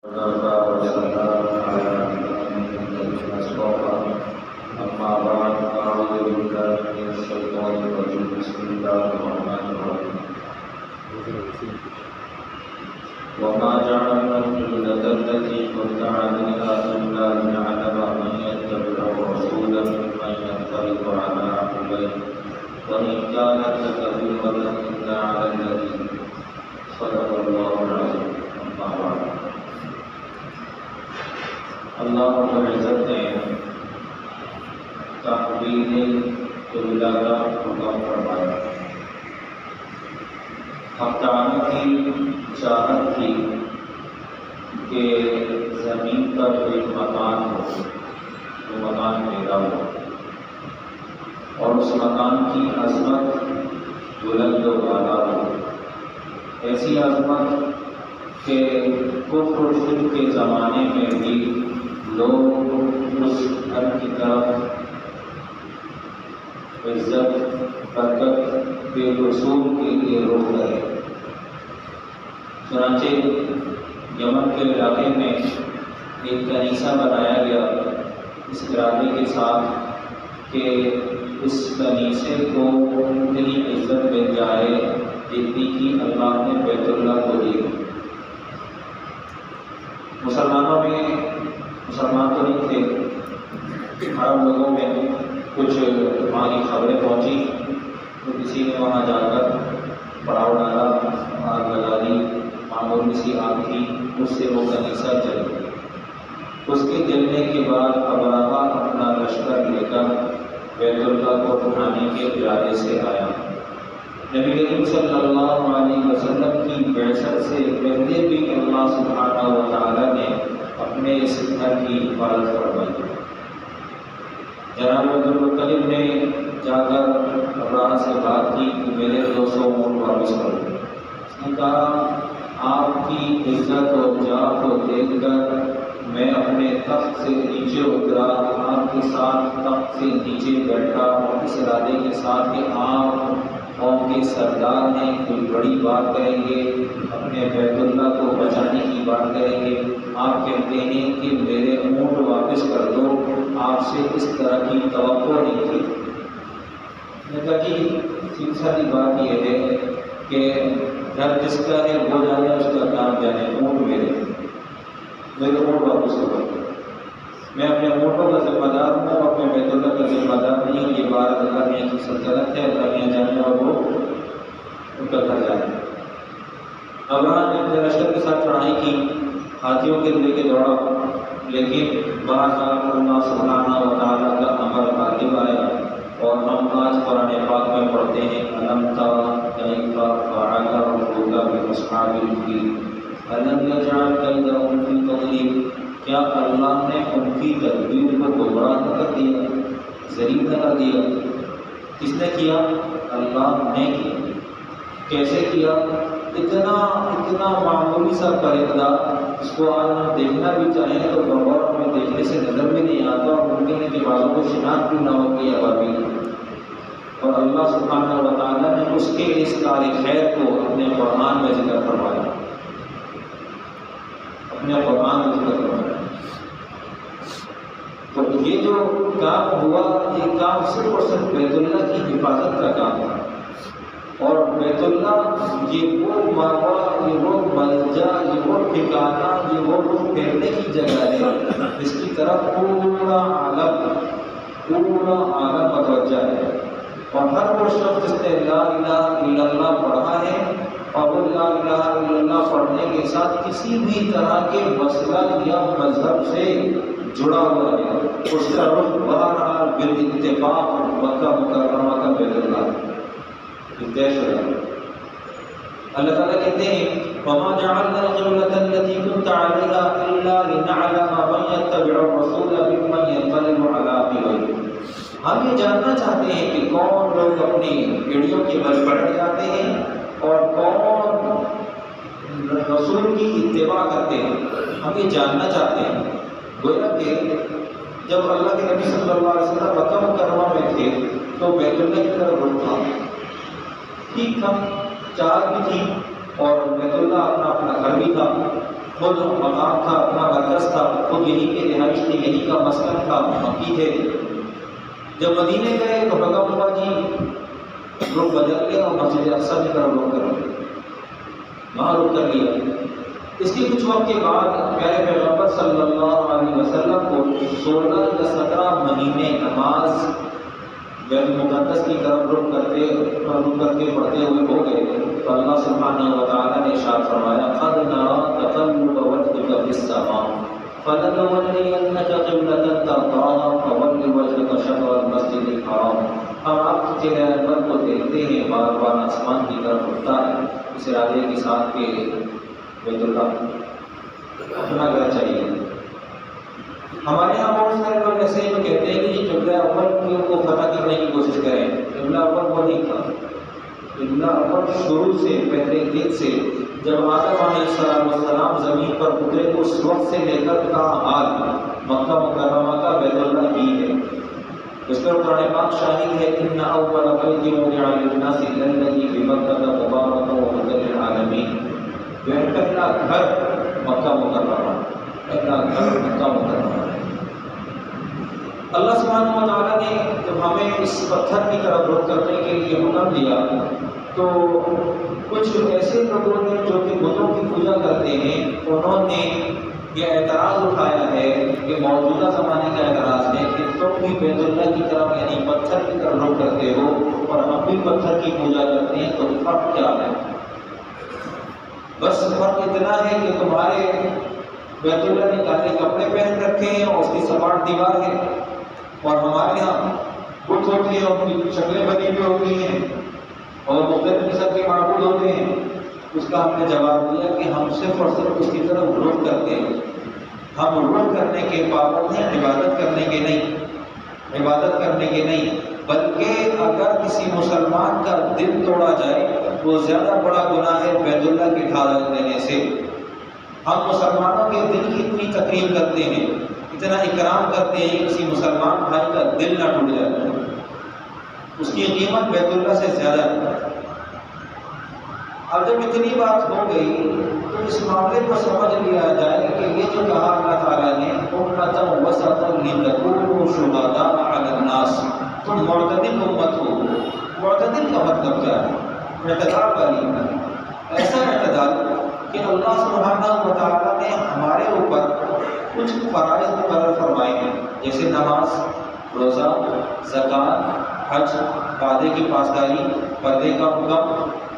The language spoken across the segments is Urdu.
وسلم على المصطفى. أما بعد أعوذ بالله من الشيطان الرجيم. بسم الله الرحمن الرحيم. وما جعلنا القبلة التي كنت عليها إلا لنعلم من يتبع الرسول ممن ينقلب على عقبيه وإن كانت لكبيرة إلا على الذين. صدق الله العظيم. أما بعد. اللہ رب العزت نے تحویل قبلہ کا حکم فرمایا. حق تعالی کی چاہت تھی کہ زمین پر ایک مکان ہو، وہ مکان پیدا ہو اور اس مکان کی عظمت بلند و بالا ہو. ایسی عظمت کہ کفر و شرک کے زمانے میں بھی لوگ اس گھر کی طرف عزت برکت کے رسول کے لیے روک رہے. چنانچہ یمن کے علاقے میں ایک کنیسہ بنایا گیا اس ارادے کے ساتھ کہ اس کنیسے کو اتنی عزت مل جائے جتنی کی اللہ نے بیت اللہ کو دی. مسلمانوں میں مسلمان تو نہیں تھے، عرب لوگوں میں کچھ وہاں کی خبریں پہنچی تو کسی نے وہاں جا کر پڑاؤ ڈالا، آگ لگا دی. معمولی سی آگ تھی، اس سے وہ کنیسہ جل گیا. اس کے جلنے کے بعد ابرہہ اپنا لشکر لے کر بیت اللہ کو اٹھانے کے ارادے سے آیا. نبی کریم صلی اللہ علیہ وسلم کی بعثت سے پہلے بھی اللہ سبحانہ و تعالیٰ نے اپنے اس گھر کی حفاظت فرمائی. جناب عبدالمطلب نے جا کر ابراہ سے بات کی کہ میرے 200 اونٹ واپس کرو. اس نے کہا آپ کی عزت اور جاہ کو دیکھ کر میں اپنے تخت سے نیچے اترا، آپ کے ساتھ تخت سے نیچے بیٹھا اور اس ارادے کے ساتھ کہ آپ قوم کے سردار ہیں، کوئی بڑی بات کریں گے، اپنے بیت اللہ کو بچانے کی بات کریں گے. آپ کہتے ہیں کہ میرے اونٹ واپس کر دو، آپ سے اس طرح کی توقع نہیں تھی. میں کہا کہ سیدھی سادی بات یہ ہے کہ گھر جس کا ہے وہ جانے، اس کا کام جانے. اونٹ میرے اونٹ واپس کرو. میں اپنے اونٹوں کا ذمہ دار ہوں، اپنے بیت اللہ کا ذمہ دار نہیں. یہ بات اللہ میاں کی سلطنت ہے، اللہ میاں جانے اور وہ ان کا گھر جانے. ابراہ نے اپنے لشکر کے ساتھ چڑھائی کی، ہاتھیوں کے لے کے دوڑا، لیکن بہرحال اللہ سبحانہ و تعالیٰ کا امر غالب آیا. اور ہم آج قرآن پاک میں پڑھتے ہیں الم تر کیف فعل ربک باصحاب الفیل الم یجعل کیدہم فی تضلیل. کیا اللہ نے ان کی تدبیر کو گمراہ نہ کر دیا، ذلیل نہ کر دیا؟ کس نے کیا؟ اللہ نے کیا. کیسے کیا؟ اتنا معمولی سا پرندہ اس کو آج ہم دیکھنا بھی چاہیں تو بغور ہمیں دیکھنے سے نظر بھی نہیں آتا، اور ممکن ہے کہ بعضوں کو شناخت بھی نہ ہو کہ ابابیل. اور اللہ سبحانہ و تعالیٰ نے اس کے اس کار خیر کو اپنے قرآن میں ذکر فرمایا، اپنے قرآن میں ذکر فرمایا. تو یہ جو کام ہوا، یہ کام صرف اور صرف بیت اللہ کی حفاظت کا کام تھا. اور بیت اللہ یہ وہ ماوا، یہ وہ ملجا، یہ وہ ٹھکانہ، یہ وہ رخ پھیرنے کی جگہ ہے جس کی طرف پورا عالم متوجہ ہے. اور ہر وہ شخص جس نے لا الہ الا اللہ پڑھا ہے اور وہ لا الہ الا اللہ پڑھنے کے ساتھ کسی بھی طرح کے مسلک یا مذہب سے جڑا ہوا ہے، اس کا رخ بہرحال بالاتفاق مکہ مکرمہ کا بیت اللہ ہے. اللہ تعالیٰ کہتے ہیں وَمَا جَعَلْنَا الْقِبْلَةَ الَّتِي كُنْتَ عَلَيْهَا إِلَّا لِنَعْلَمَ مَن يَتَّبِعُ الرَّسُولَ مِمَّن يَنقَلِبُ عَلَىٰ عَقِبَيْهِ. ہم یہ جاننا چاہتے ہیں کہ کون لوگ اپنی ایڑیوں کے بل بیٹھ جاتے ہیں اور کون رسول کی اتباع کرتے ہیں. ہم یہ جاننا چاہتے ہیں. گویا کہ جب اللہ کے نبی صلی اللہ علیہ وسلم مکہ مکرمہ میں تھے تو بیت اللہ کی طرف رخ تھا، ٹھیک تھا، چار بھی تھی اور بیت اللہ اپنا گھر بھی تھا. خود مقام تھا، اپنا مرکز تھا، خود یہی کی رہائش تھی، یہی کا مسکن تھا، مکی تھے۔ جب مدینے گئے تو حکم ہوا جی رخ بدل لے اور مسجد اقصیٰ کی طرف رخ کر لے، وہاں رخ کر لیا۔ اس کے کچھ وقت کے بعد پیارے پیغمبر صلی اللہ علیہ وسلم کو 16 یا 17 مہینے نماز بیت المقدس کی طرف رخ کر کے پڑھتے ہوئے ہو گئے تو اللہ سبحانہ و تعالیٰ نے ارشاد فرمایا قد نری تقلب وجهك في السماء فلنولینک قبلة ترضاها فول وجهك شطر المسجد الحرام۔ ہم آپ کے چہرے انور کو دیکھتے ہیں بار بار آسمان کی طرف اٹھتا ہے، اس ارادے کے ساتھ کہ بیت اللہ اپنا گھر چاہیے۔ ہمارے یہاں بہت سارے لوگ ایسے ہی کہتے ہیں کہ قبلہ اول کو فتح کرنے کی کوشش کریں، قبلہ اول وہ نہیں تھا۔ قبلہ اول شروع سے، پہلے دن سے جب آدم علیہ السلام زمین پر اترے تو اس وقت سے لے کر تا حال مکہ مکرمہ کا بیت اللہ ہی ہے۔ اس پر قرآن پاک شاہد ہے ان اول بیت وضع للناس الذی ببکۃ مبارکا وہدی للعالمین۔ پہلا گھر مکہ مکرمہ، پہلا گھر مکہ مکرمہ۔ اللہ سبحانہ و تعالیٰ نے جب ہمیں اس پتھر کی طرف رخ کرنے کے لیے حکم دیا تو کچھ ایسے لوگوں نے جو کہ بتوں کی پوجا کرتے ہیں انہوں نے یہ اعتراض اٹھایا ہے، یہ موجودہ زمانے کا اعتراض ہے کہ تم بھی بیت اللہ کی طرف یعنی پتھر کی طرف رخ کرتے ہو اور ہم بھی پتھر کی پوجا کرتے ہیں، تو فرق کیا ہے؟ بس فرق اتنا ہے کہ تمہارے بیت اللہ نے کالے کپڑے پہن رکھے ہیں اور اس کی سپاٹ دیوار ہے، اور ہمارے یہاں بت ہوتی ہیں، ان کی شکلیں بنی ہوئی ہوتی ہیں اور مختلف قسم کے معبود ہوتے ہیں۔ اس کا ہم نے جواب دیا کہ ہم صرف اور صرف اس کی طرف رخ کرتے ہیں، ہم رخ کرنے کے پابند ہیں، عبادت کرنے کے نہیں، عبادت کرنے کے نہیں، بلکہ اگر کسی مسلمان کا دل توڑا جائے وہ زیادہ بڑا گناہ ہے بیت اللہ کی ڈھال دینے سے۔ ہم مسلمانوں کے دل کی اتنی تقریم کرتے ہیں، اتنا اکرام کرتے ہیں، کسی مسلمان بھائی کا دل نہ ٹوٹ جائے، اس کی قیمت بیت اللہ سے زیادہ ہے۔ اب جب اتنی بات ہو گئی تو اس معاملے کو سمجھ لیا جائے کہ یہ جو کہا اللہ تعالیٰ نے امۃ وسطا لتکونوا شہداء علی الناس، تم معتدل امت ہو۔ معتدل کا مطلب کیا ہے؟ اعتدال والی، ایسا اعتدال کہ اللہ سبحانہ و تعالیٰ نے ہمارے اوپر کچھ فرائض مقرر فرمائے ہیں، جیسے نماز، روزہ، زکوٰۃ، حج، وعدے کی پاسداری، پردے کا حکم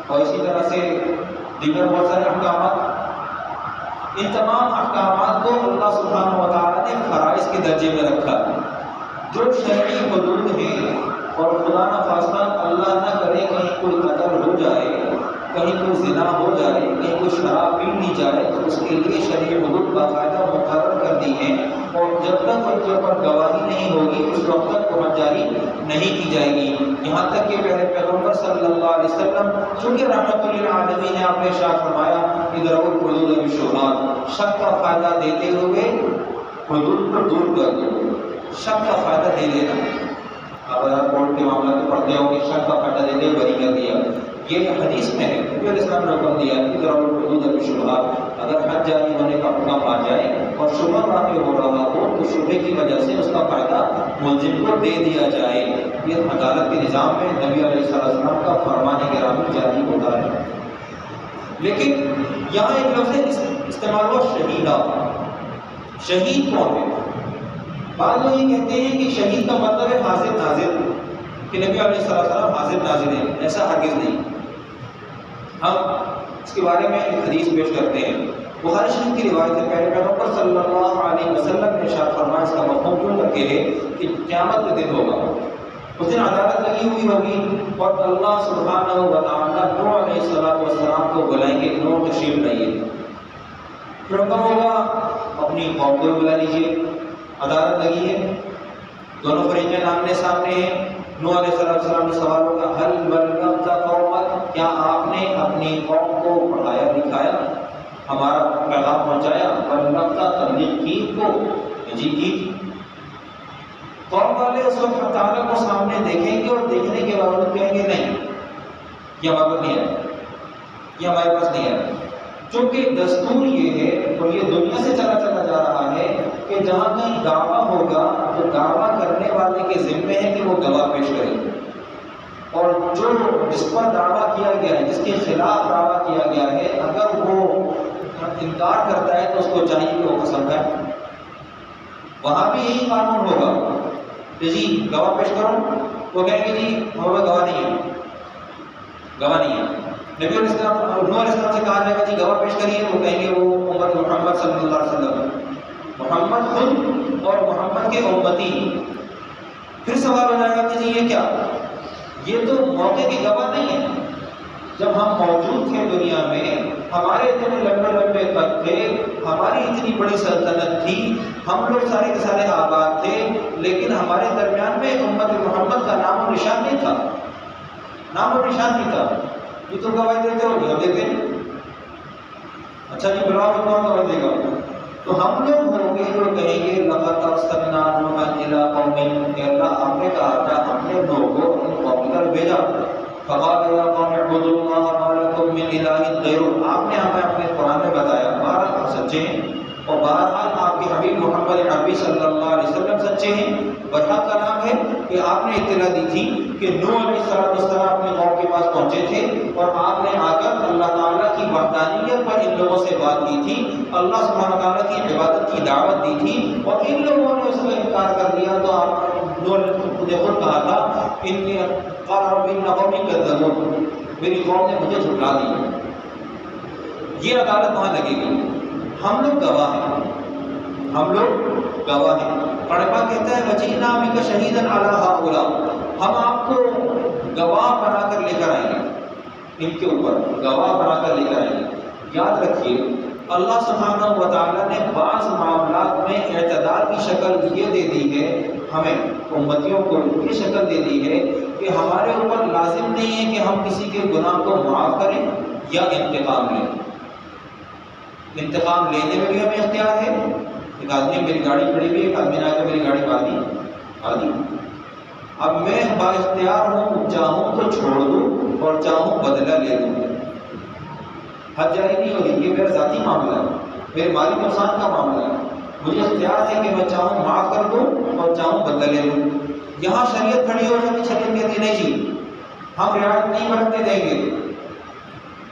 اور اسی طرح سے دیگر بہت سارے احکامات۔ ان تمام احکامات کو اللہ سبحانہ و تعالیٰ نے فرائض کے درجے میں رکھا۔ جو شرعی حدود ہیں اور خدا نخواستہ اللہ نہ کرے کہیں کوئی قتل ہو جائے، کہیں کوئی زنا ہو جائے، کہیں کوئی شراب پی لی جائے تو اس کے لیے شرعی حدود باقاعدہ مقرر کر دی ہیں، اور جب تک ان کے اوپر گواہی نہیں ہوگی اس وقت تک وہ جاری نہیں کی جائے گی۔ یہاں تک کہ پیارے پیغمبر صلی اللہ علیہ وسلم چونکہ رحمت للعالمین ہے، آپ نے ارشاد فرمایا ادرؤوا الحدود بالشبہات، شک کا فائدہ دیتے ہوئے حدود کو دور کر دو، شک کا فائدہ دے دینا۔ اگر آپ کورٹ کے معاملات کو پڑھتے ہو کہ شک کا فائدہ دیتے ہوئے بری کر دیا، یہ حدیث میں ہے، نبی علیہ السلام نے حکم دیا ادرؤوا الحدود بالشبہات، اگر حد جاری ہونے کا حکم آ جائے اور شبہ واقع ہو رہا ہو تو شبہ کی وجہ سے اس کا فائدہ ملزم کو دے دیا جائے۔ یہ عدالت کے نظام میں نبی علیہ السلام کا فرمان گرامی جاری ہوتا ہے۔ لیکن یہاں ایک لفظ استعمال ہوا شہیدہ۔ شہید کون ہے؟ بعض لوگ یہ کہتے ہیں کہ شہید کا مطلب ہے حاضر ناظر، کہ نبی علیہ السلام حاضر ناظر ہیں، ایسا ہرگز نہیں۔ ہم اس کے بارے میں ایک حدیث پیش کرتے ہیں، بخاری شریف کی روایت ہے، پیارے پیغمبر صلی اللہ علیہ وسلم نے ارشاد فرمایا، اس کا مفہوم کیوں کر کے ہے کہ قیامت کا دن ہوگا، اس دن عدالت لگی ہوئی ہوگی اور اللہ سبحانہ و تعالیٰ نوح علیہ السلام کو بلائیں گے، نوح تشریف لائیے، پھر حکم ہوگا اپنی قوم کو بلا لیجیے، عدالت لگی ہے، دونوں فریقین آمنے سامنے ہیں۔ نوح علیہ السلام نے سوال ہوگا هل بلغت قومک، کیا آپ نے اپنی قوم کو پڑھایا دکھایا، ہمارا پیغام پہنچایا؟ بلغت تبلیغ کی کو، جی کی۔ قوم والے اس وقت تعالیٰ کو سامنے دیکھیں گے اور دیکھنے کے باوجود کہیں گے نہیں، یہ ہمارے پاس نہیں ہے، یہ ہمارے پاس نہیں ہے۔ چونکہ دستور یہ ہے اور یہ دنیا سے چلا چلا جا رہا ہے کہ جہاں کہیں دعویٰ ہوگا تو دعویٰ کرنے والے کے ذمے ہے کہ وہ گواہ پیش کرے، اور جو جس پر دعویٰ کیا گیا ہے، جس کے خلاف دعویٰ کیا گیا ہے، اگر وہ انکار کرتا ہے تو اس کو چاہیے کہ وہ قسم کھائے۔ وہاں بھی یہی قانون ہوگا کہ جی گواہ پیش کرو، وہ کہیں گے جی ہمیں گواہ نہیں ہے، گواہ نہیں ہے۔ نبی علیہ السلام نوح علیہ السلام سے کہا جائے گا جی گواہ پیش کریے، وہ کہیں گے وہ امت محمد صلی اللہ علیہ وسلم، محمد خود اور محمد کے امتی۔ پھر سوال ہو جائے گا کہ جی یہ کیا، یہ تو موقع کے گواہ نہیں ہے، جب ہم موجود تھے دنیا میں، ہمارے اتنے لمبے لمبے قد تھے، ہماری اتنی بڑی سلطنت تھی، ہم لوگ سارے کے سارے آباد تھے، لیکن ہمارے درمیان میں امت محمد کا نام و نشان نہیں تھا، نام و نشان نہیں تھا۔ یہ تو گواہی دیتے ہو، نہیں دیتے، اچھا جی بلاؤ تو کون گواہی دے گا؟ تو ہم لوگ ہوں گے جو کہیں گے لقد ارسلنا نوحا الی قومہ، کہ اللہ آپ نے کہا تھا ہم نے نوح کو اپنی قوم کی طرف بھیجا، فقال یا قوم اعبدوا اللہ ما لکم من الہ غیرہ، آپ نے ہمیں اپنے قرآن میں بتایا، بہرحال آپ سچے ہیں، اور بہرحال آپ کے حبیب محمد نبی صلی اللہ علیہ وسلم سچے ہیں۔ برحق کا نام ہے کہ آپ نے اطلاع دی تھی کہ نوح علیہ السلام اپنے قوم کے پاس پہنچے تھے، اور آپ نے آ کر اللہ تعالیٰ کی وحدانیت پر ان لوگوں سے بات کی تھی، اللہ سبحانہ تعالیٰ کی عبادت کی دعوت دی تھی، اور ان لوگوں نے اس کا انکار کر دیا، تو آپ نوح نے خود کہا تھا انی قال رب ان قومی کذبون، میری قوم نے مجھے جھٹلا دیا۔ یہ عدالت وہاں لگے گی، ہم لوگ گواہ ہیں، ہم لوگ گواہ ہیں۔ قرآن پاک کہتا ہے وجئنا بک شہیدا علی ہؤلاء، ہم آپ کو گواہ بنا کر لے کر آئیں گے، ان کے اوپر گواہ بنا کر لے کر آئیں گے۔ یاد رکھیے اللہ سبحانہ و تعالیٰ نے بعض معاملات میں اعتدال کی شکل یہ دے دی ہے، ہمیں امتیوں کو یہ شکل دے دی ہے کہ ہمارے اوپر لازم نہیں ہے کہ ہم کسی کے گناہ کو معاف کریں یا انتقام لیں۔ انتقام لینے میں بھی ہمیں اختیار ہے، ایک آدمی میری گاڑی کھڑی ہوئی ہے، ایک آدمی نے آ کے میری گاڑی آدھی، اب میں با اختیار ہوں، چاہوں تو چھوڑ دوں اور چاہوں بدلہ لے لوں، حد جاری نہیں ہوگی، یہ میرا ذاتی معاملہ ہے، میرے مالی نقصان کا معاملہ ہے، مجھے اختیار ہے کہ میں چاہوں معاف کر دوں اور چاہوں بدلہ لے لوں۔ یہاں شریعت کھڑی ہو جاتی، شریعت کہتی نہیں جی ہم رعایت نہیں برتنے دیں گے،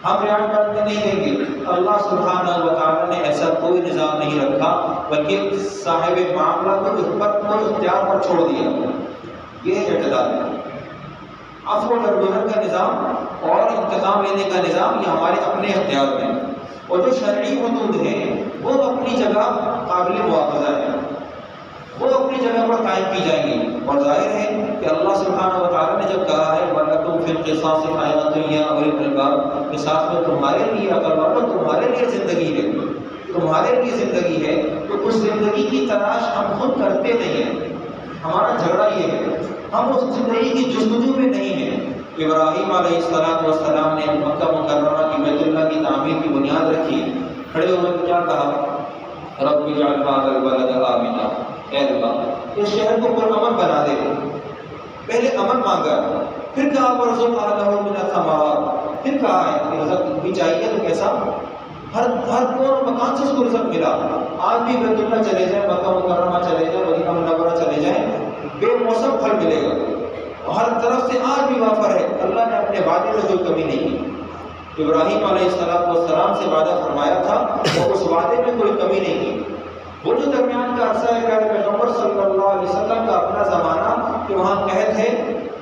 ہم رعایت برتنے نہیں دیں گے۔ اللہ سبحانہ و تعالیٰ نے ایسا کوئی نظام نہیں رکھا، بلکہ صاحب معاملہ کو اس پر کوئی اختیار پر چھوڑ دیا، یہ اعتدال ہے۔ عفو و درگزر کا نظام اور انتقام لینے کا نظام یہ ہمارے اپنے اختیار میں، اور جو شرعی حدود ہیں وہ اپنی جگہ قابل مواخذہ ہیں، وہ اپنی جگہ پر قائم کی جائیں گی، اور ظاہر ہے کہ اللہ سبحانہ و تعالیٰ نے جب کہا ہے وَلَكُمْ فِي الْقِصَاصِ حَيَاةٌ يَا أُولِي الْأَلْبَابِ، قصاص میں تمہارے لیے عقل والو، تمہارے لیے زندگی ہے، تمہارے لیے زندگی ہے، تو اس زندگی کی تلاش ہم خود کرتے نہیں ہیں، ہمارا جھگڑا یہ ہے، ہم اس زندگی کی جستجو میں نہیں ہیں۔ ابراہیم علیہ السلام نے مکہ مکرمہ کی بیت اللہ کی تعمیر کی بنیاد رکھی، کھڑے ہوئے کیا کہا رب اجعل هذا البلد آمنا، اے اللہ اس شہر کو پرامن بنا دے، پہلے امن مانگا، پھر کہا وارزق اہلہ من الثمرات، پھر کہا ہے کہ رزق بھی چاہیے تو کیسا، ہر کون مکان سے اس کو رزق ملا۔ آج بھی بیت اللہ چلے جائیں، مکہ مکرمہ چلے جائیں، مدینہ منورہ چلے جائیں، بے موسم پھل ملے گا، ہر طرف سے آج بھی وافر ہے، اللہ نے اپنے وعدے میں کوئی کمی نہیں کی۔ ابراہیم علیہ السلام سے وعدہ فرمایا تھا اور اس وعدے میں کوئی کمی نہیں کی۔ وہ جو درمیان کا عرصہ ہے پیارے پیغمبر صلی اللہ علیہ وسلم کا اپنا زمانہ کہ وہاں قحط ہے،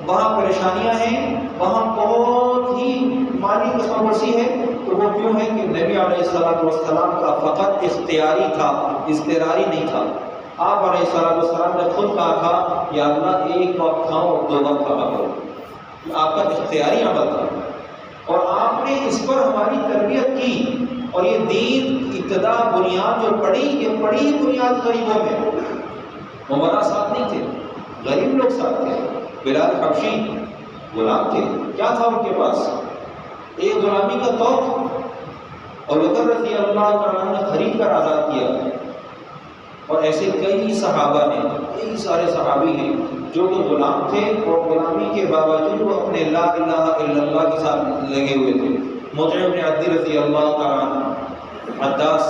وہاں پریشانیاں ہیں، وہاں بہت ہی مالی قسم ورسی ہے، تو وہ کیوں ہے کہ نبی علیہ السلام کا فقط اختیاری تھا، اضطراری نہیں تھا۔ آپ علیہ السلام نے خود کہا تھا یا اللہ ایک وقت کھاؤ اور دو وقت کھانا کرو، یہ آپ کا اختیاری عمل تھا، اور آپ نے اس پر ہماری تربیت کی، اور یہ دین ابتدا بنیاد جو پڑی، یہ پڑی بنیاد غریبوں میں، عمرا ساتھ نہیں تھے، غریب لوگ ساتھ تھے، بلال حبشی غلام تھے، کیا تھا ان کے پاس؟ ایک غلامی کا توق، اور بکر رضی اللہ تعالیٰ نے خرید کر آزاد کیا، اور ایسے کئی صحابہ ہیں، کئی سارے صحابی ہیں جو کہ غلام تھے، اور غلامی کے باوجود وہ اپنے لا الہ الا اللہ کے ساتھ لگے ہوئے تھے۔ مطعم بن عدی رضی اللہ تعالیٰ عنہ عداس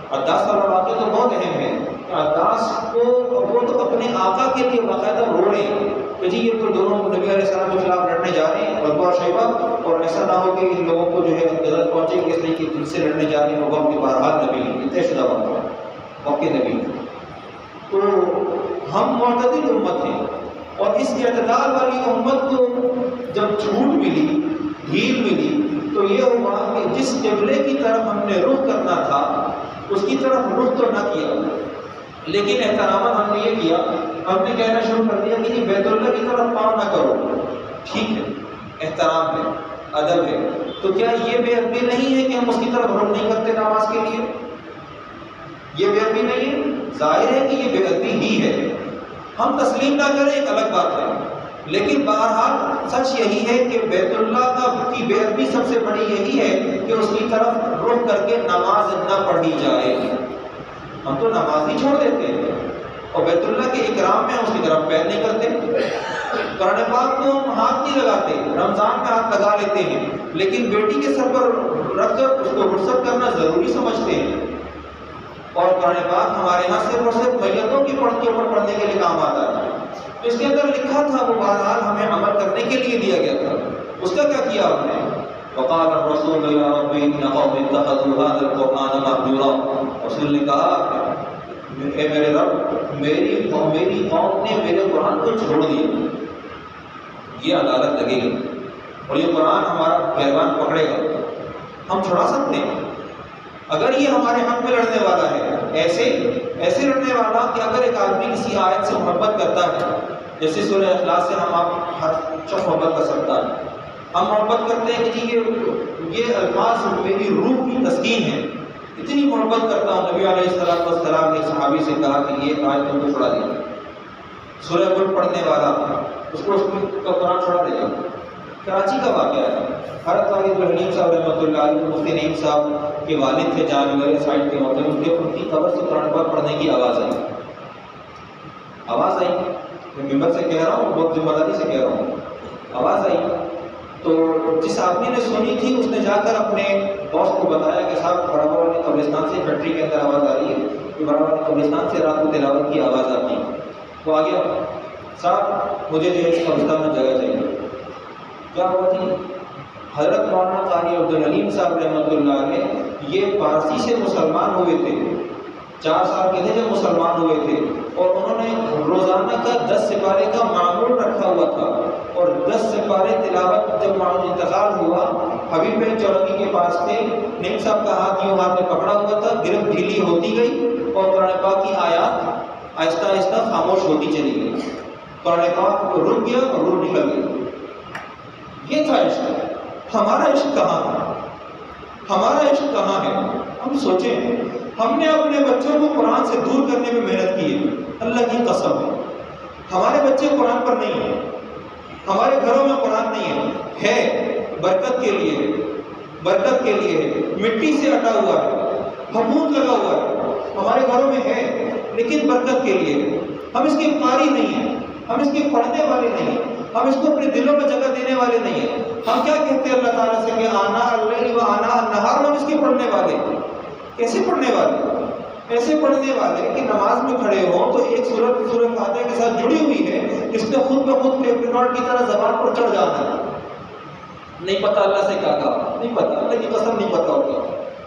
والا واقعہ تو بہت اہم ہے. عداس کو وہ تو اپنے آقا کے لیے باقاعدہ رو رہے ہیں کہ جی یہ تو دونوں نبی علیہ السلام کے خلاف لڑنے جا رہے ہیں عتبہ اور شیبہ، اور ایسا نہ ہو کہ ان لوگوں کو جو ہے غلط پہنچے کہ اس لیے کہ دل سے لڑنے جا رہے ہیں. وہ کے بہرحال نبی طے شدہ وقت کے نبی. تو ہم معتدل امت ہیں، اور اس اعتدال والی امت کو جب چھوٹ ملی، ڈھیل ملی، تو یہ ہوا کہ جس قبلے کی طرف ہم نے رخ کرنا تھا اس کی طرف رخ تو نہ کیا، لیکن احتراماً ہم نے یہ کیا، ہم نے کہنا شروع کر دیا کہ بیت اللہ کی طرف پاؤں نہ کرو. ٹھیک ہے، احترام ہے، ادب ہے، تو کیا یہ بے ادبی نہیں ہے کہ ہم اس کی طرف رخ نہیں کرتے نماز کے لیے؟ یہ بے ادبی نہیں ہے؟ ظاہر ہے کہ یہ بے ادبی ہی ہے. ہم تسلیم نہ کریں ایک الگ بات ہے، لیکن بہرحال سچ یہی ہے کہ بیت اللہ کی بے ادبی سب سے بڑی یہی ہے کہ اس کی طرف رخ کر کے نماز نہ پڑھی جائے. ہم تو نماز ہی چھوڑ دیتے ہیں، اور بیت اللہ کے اکرام میں اس کی طرف پیر نہیں کرتے. قرآن پاک کو ہم ہاتھ نہیں لگاتے، رمضان میں ہاتھ لگا لیتے ہیں، لیکن بیٹی کے سر پر رکھ کر اس کو رخصت کرنا ضروری سمجھتے ہیں. اور قرآن پاک ہمارے یہاں صرف اور صرف میتوں کی پڑھ کے اوپر پڑھنے کے لیے کام آتا ہے. اس کے اندر لکھا تھا وہ بہرحال ہمیں عمل کرنے کے لیے دیا گیا تھا. اس کا کیا کیا آپ نے؟ وقال الرسول یا رب ان قوم اتخذوا هذا القرآن مهجورا. رسول نے کہا اے میرے رب، میری قوم نے میرے قرآن کو چھوڑ دیا. یہ عدالت لگے گی اور یہ قرآن ہمارا گریبان پکڑے گا. ہم چھڑا سکتے ہیں اگر یہ ہمارے حق میں لڑنے والا ہے، ایسے لڑنے والا کہ اگر ایک آدمی کسی آیت سے محبت کرتا ہے، جیسے سورہ اخلاص سے ہم ہر شخص محبت کر سکتا ہے، ہم محبت کرتے ہیں کہ جی یہ الفاظ میری روح کی تسکین ہے، اتنی محبت کرتا ہوں. نبی علیہ السلام نے صحابی سے کہا کہ یہ آیت تم کو چھڑا دیا. سورہ ملک پڑھنے والا اس کو قرآن چھڑا دے گا. کراچی کا واقعہ ہے. حضرت طالب الحلیم صاحب رحمۃ اللہ علیہ، مفتی نعیم صاحب کے والد تھے جہاں نگر سائڈ کے ہوتے ہیں، ان کی قبر سے قرآن پاک پڑھنے کی آواز آئی. میں ممبر سے کہہ رہا ہوں، بہت ذمہ داری سے کہہ رہا ہوں. آواز آئی تو جس آدمی نے سنی تھی اس نے جا کر اپنے باس کو بتایا کہ صاحب برابر والے قبرستان سے فیکٹری کے اندر آواز آ رہی ہے، کہ برابر والے قبرستان سے رات کو تلاوت کی آواز آتی ہے. وہ آ گیا، صاحب مجھے جو ہے اس قبرستان میں جگہ چاہیے. کیا ہوا تھی؟ حضرت مولانا قاری عبدالحلیم صاحب رحمۃ اللہ علیہ یہ پارسی سے مسلمان ہوئے تھے، 4 سال کے تھے جب مسلمان ہوئے تھے، اور انہوں نے روزانہ کا 10 سپارے کا معمول رکھا ہوا تھا، اور 10 سپارے تلاوت جب انتقال ہوا حبیب بھائی چورنگی کے پاس تھے، نعیم صاحب کا ہاتھ یوں ہاتھ میں پکڑا ہوا تھا، گرفت ڈھیلی ہوتی گئی اور قرآن پاک کی آیات آہستہ آہستہ خاموش ہوتی چلی گئی. قرآن پاک رک گیا اور روح نکل گئی. یہ تھا عشق. ہمارا عشق کہاں ہے؟ ہمارا عشق کہاں ہے؟ ہم سوچیں. ہم نے اپنے بچوں کو قرآن سے دور کرنے میں محنت کی ہے، اللہ کی قسم ہے. ہمارے بچے قرآن پر نہیں ہیں، ہمارے گھروں میں قرآن نہیں ہے برکت کے لیے، برکت کے لیے مٹی سے اٹا ہوا ہے، پھپھوند لگا ہوا ہے، ہمارے گھروں میں ہے لیکن برکت کے لیے. ہم اس کے قاری نہیں ہیں، ہم اس کے پڑھنے والے نہیں ہیں، ہم اس کو اپنے دلوں میں جگہ دینے والے نہیں ہیں. ہم کیا کہتے ہیں اللہ تعالیٰ سے کہ آنا اللیل و آنا النہار، ہم اس کے پڑھنے والے. کیسے پڑھنے والے؟ ایسے پڑھنے والے کہ نماز میں کھڑے ہوں تو ایک سورۃ فاتحہ کے ساتھ جڑی ہوئی ہے، اس نے خود بخود ٹیپ ریکارڈ کی طرح زبان پر چڑھ جانا ہے. نہیں پتہ اللہ سے کیا کہا، نہیں پتہ، اللہ کی قسم نہیں پتہ ہوگا.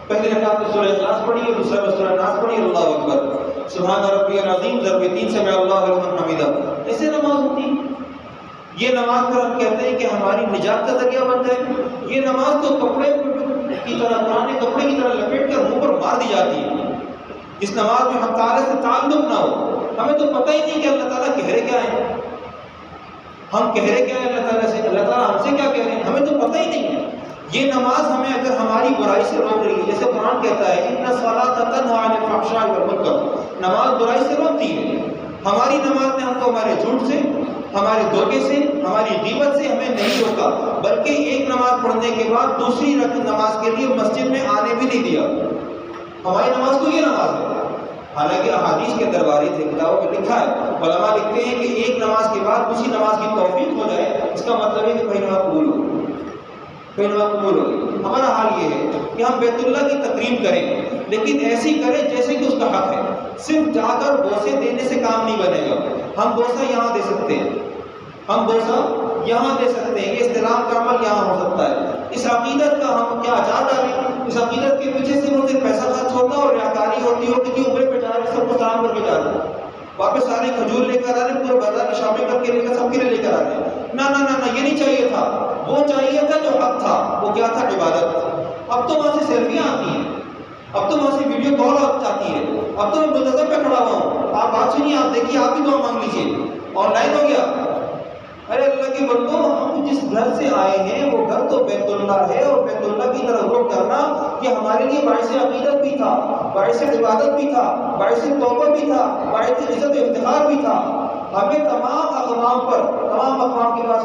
پہلی رکعت میں سورہ اخلاص پڑھی ہے، دوسرے میں سورہ ناس پڑھی ہے، اللہ اکبر سبحان ربی العظیم ضرب 3 سمع اللہ لمن حمدہ. ایسے نماز ہوتی ہے. یہ نماز پر ہم کہتے ہیں کہ ہماری نجات کا ذریعہ بن جائے. یہ نماز تو کپڑے کی طرح، پرانے کپڑے کی طرح لپیٹ کر منہ پر مار دی جاتی ہے. اس نماز میں ہم تعالیٰ سے تعلق نہ ہو، ہمیں تو پتہ ہی نہیں کہ اللہ تعالیٰ کہہ رہے کیا ہیں، ہم کہہ رہے کیا ہیں اللہ تعالیٰ سے، اللہ تعالیٰ ہم سے کیا کہہ رہے ہیں، ہمیں تو پتہ ہی نہیں ہے. یہ نماز ہمیں اگر ہماری برائی سے روک رہی ہے، جیسے قرآن کہتا ہے ان الصلاۃ تنہی عن الفحشاء والمنکر، نماز برائی سے روکتی ہے. ہماری نماز نے ہم کو ہمارے جھوٹ سے، ہمارے دھوکے سے، ہماری غیبت سے ہمیں نہیں روکا، بلکہ ایک نماز پڑھنے کے بعد دوسری نماز کے لیے مسجد میں آنے بھی نہیں دیا. ہماری نماز تو یہ نماز ہے. حالانکہ احادیث کے درباری تھے، کتابوں میں لکھا ہے، علماء لکھتے ہیں کہ ایک نماز کے بعد دوسری نماز کی توفیق ہو جائے، اس کا مطلب ہے کہ پہلی نماز قبول ہو گئی، پہلی نماز قبول ہو گئی. ہمارا حال یہ ہے کہ ہم بیت اللہ کی تکریم کریں، لیکن ایسی کرے جیسے کہ اس کا حق ہے. صرف جا کر بوسے دینے سے کام نہیں بنے گا. ہم بوسہ یہاں دے سکتے ہیں، ہم بوسہ یہاں دے سکتے ہیں، یہ احترام کا عمل یہاں ہو سکتا ہے. اس عقیدت کا ہم کیا چاہ ڈالیں؟ اس عقیدت کے پیچھے سے صرف پیسہ خرچ ہوتا ہے اور ریاکاری ہوتی ہو کہ عمرے پہ جا رہے سب کو سلام کر کے جا رہے ہیں، واپس سارے کھجور لے کر آ رہے ہیں، پورے بازار میں شاپنگ کر کے لے کر سب کے لیے لے کر آ رہے ہیں. نہ نہ نہ، یہ نہیں چاہیے تھا. وہ چاہیے تھا جو حق تھا. وہ کیا تھا؟ عبادت. اب تو وہاں سے سیلفیاں آتی ہیں، اب تو وہاں سے ویڈیو کال آتی ہے. اب تو میں منتظر پہ کھڑا ہوا ہوں، آپ بات سنیے، آپ دیکھیے، آپ بھی دعا مانگ لیجیے. آن لائن ہو گیا. ارے اللہ کے بندو، ہم جس گھر سے آئے ہیں وہ گھر تو بیت اللہ ہے، اور بیت اللہ کی طرف رخ کرنا یہ ہمارے لیے باعث عقیدت بھی تھا، باعث عبادت بھی تھا، باعث توبہ بھی تھا، باعث عزت و افتخار بھی تھا. ہمیں تمام اقوام کے پاس